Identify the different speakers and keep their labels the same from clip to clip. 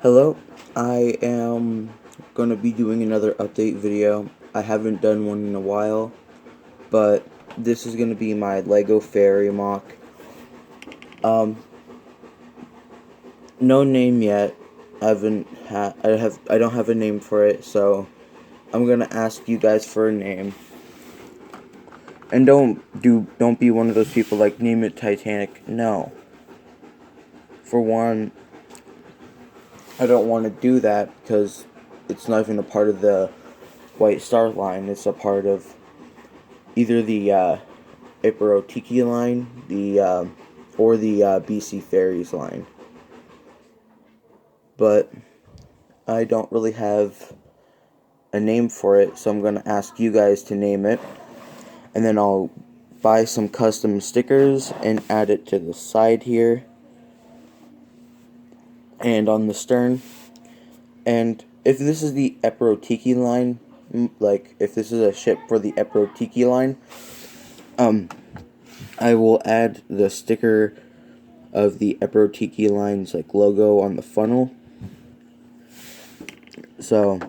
Speaker 1: Hello, I am going to be doing another update video. I haven't done one in a while, but this is going to be my Lego Ferry mock. No name yet. I don't have a name for it, so I'm going to ask you guys for a name. And don't be one of those people like name it Titanic. No. For one, I don't want to do that because it's not even a part of the White Star line. It's a part of either the Iparotiki line, or the BC Ferries line. But I don't really have a name for it, so I'm going to ask you guys to name it. And then I'll buy some custom stickers and add it to the side here and on the stern. And if this is the Iparotiki line, like if this is a ship for the Iparotiki line, I will add the sticker of the Iparotiki line's like logo on the funnel. So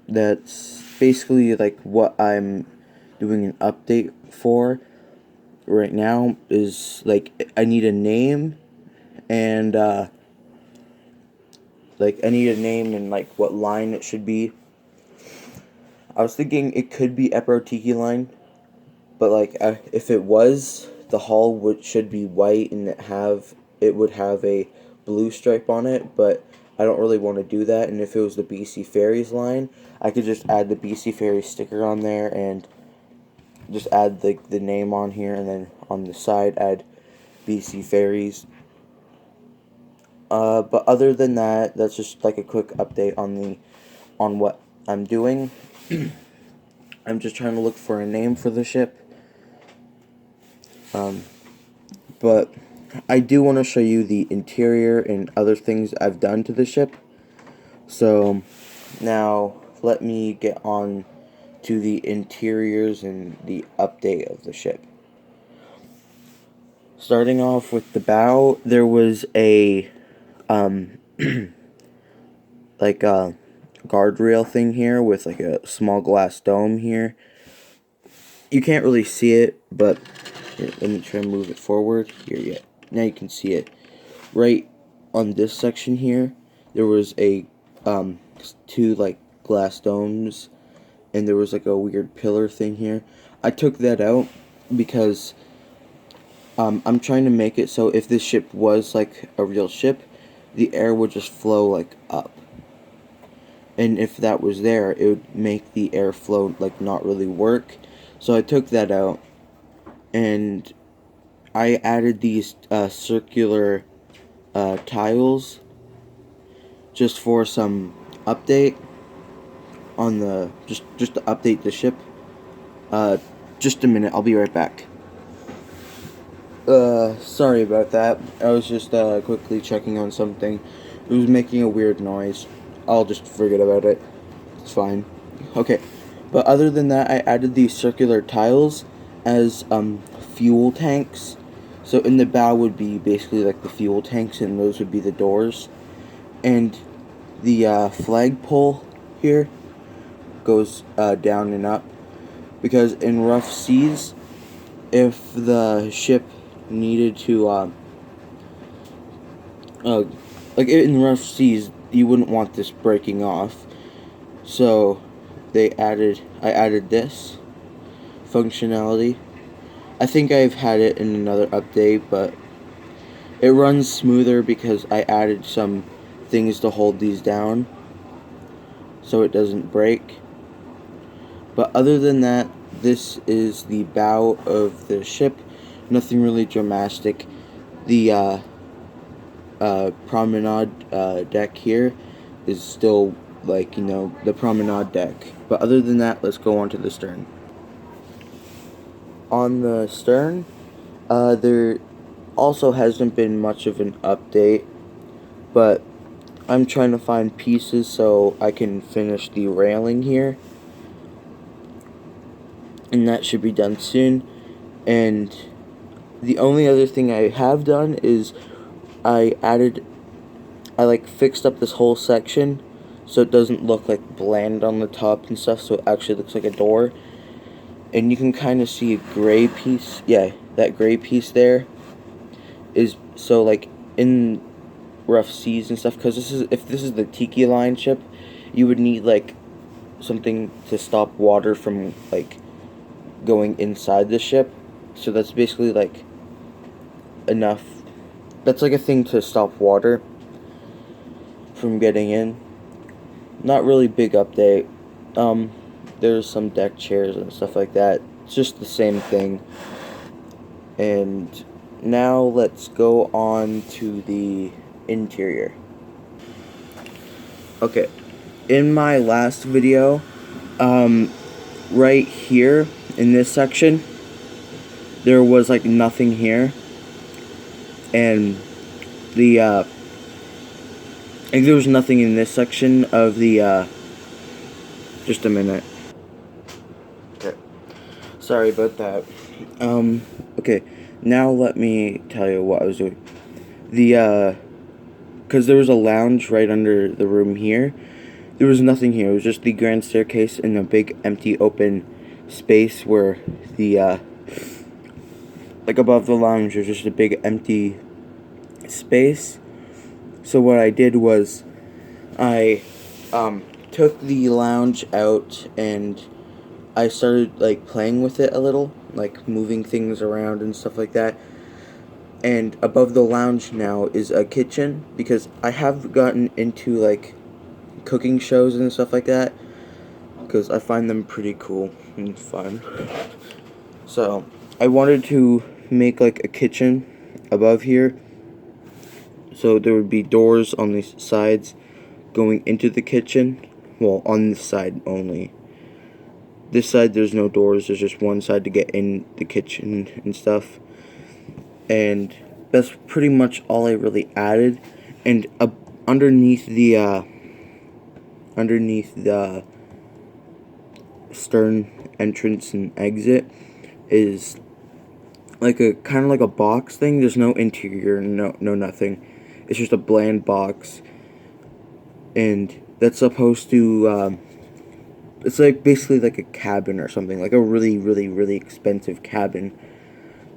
Speaker 1: that's basically like what I'm doing an update for right now. Is like I need a name and like what line it should be. I was thinking it could be Iparotiki line, but like if it was, the hull should be white and it would have a blue stripe on it, but I don't really want to do that. And if it was the BC Ferries line, I could just add the BC Ferries sticker on there and just add the name on here, and then on the side add BC Ferries. But other than that, that's just like a quick update on what I'm doing. I'm just trying to look for a name for the ship. But I do want to show you the interior and other things I've done to the ship. So now let me get on to the interiors and the update of the ship. Starting off with the bow, there was a like a guardrail thing here with like a small glass dome here. You can't really see it, but here, let me try and move it forward. Here, yeah. Now you can see it. Right on this section here, there was a two like glass domes, and there was like a weird pillar thing here. I took that out because I'm trying to make it so if this ship was like a real ship, the air would just flow like up. And if that was there, it would make the airflow like not really work. So I took that out, and I added these circular tiles just for some update on the just to update the ship. Just a minute, I'll be right back. Sorry about that. I was just quickly checking on something. It was making a weird noise. I'll just forget about it. It's fine. Okay. But other than that, I added these circular tiles as fuel tanks. So in the bow would be basically like the fuel tanks, and those would be the doors. And the flagpole here goes down and up, because in rough seas, if the ship needed to like in rough seas, you wouldn't want this breaking off. So I added this functionality. I think I've had it in another update, but it runs smoother because I added some things to hold these down so it doesn't break. But other than that, this is the bow of the ship. Nothing really dramatic. The promenade deck here is still like, the promenade deck. But other than that, let's go on to the stern. On the stern, there also hasn't been much of an update, but I'm trying to find pieces so I can finish the railing here, and that should be done soon. And the only other thing I have done is I added I like fixed up this whole section so it doesn't look like bland on the top and stuff, so it actually looks like a door. And you can kind of see a gray piece. Yeah, that gray piece there is so like in rough seas and stuff, because if this is the Tiki Line ship, you would need like something to stop water from like going inside the ship. So that's basically like enough. That's like a thing to stop water from getting in. Not really big update. There's some deck chairs and stuff like that. It's just the same thing. And now let's go on to the interior. Okay, in my last video, right here in this section, there was like nothing here, and I think there was nothing in this section of the, just a minute. Okay. Sorry about that. Okay, now let me tell you what I was doing. Because there was a lounge right under the room here. There was nothing here. It was just the grand staircase and a big empty open space where like above the lounge, there's just a big empty space. So what I did was I took the lounge out and I started like playing with it a little, like moving things around and stuff like that. And above the lounge now is a kitchen, because I have gotten into like cooking shows and stuff like that, because I find them pretty cool and fun. So I wanted to make like a kitchen above here, so there would be doors on the sides going into the kitchen. Well, on this side only. This side there's no doors, there's just one side to get in the kitchen and stuff. And that's pretty much all I really added. And underneath the stern entrance and exit is like a kind of like a box thing. There's no interior, no nothing. It's just a bland box, and that's supposed to it's like basically like a cabin or something, like a really expensive cabin.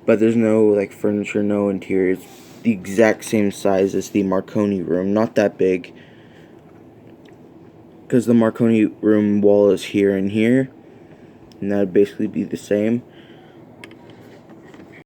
Speaker 1: But there's no like furniture, no interior. It's the exact same size as the Marconi room, not that big, because the Marconi room wall is here and here, and that would basically be the same.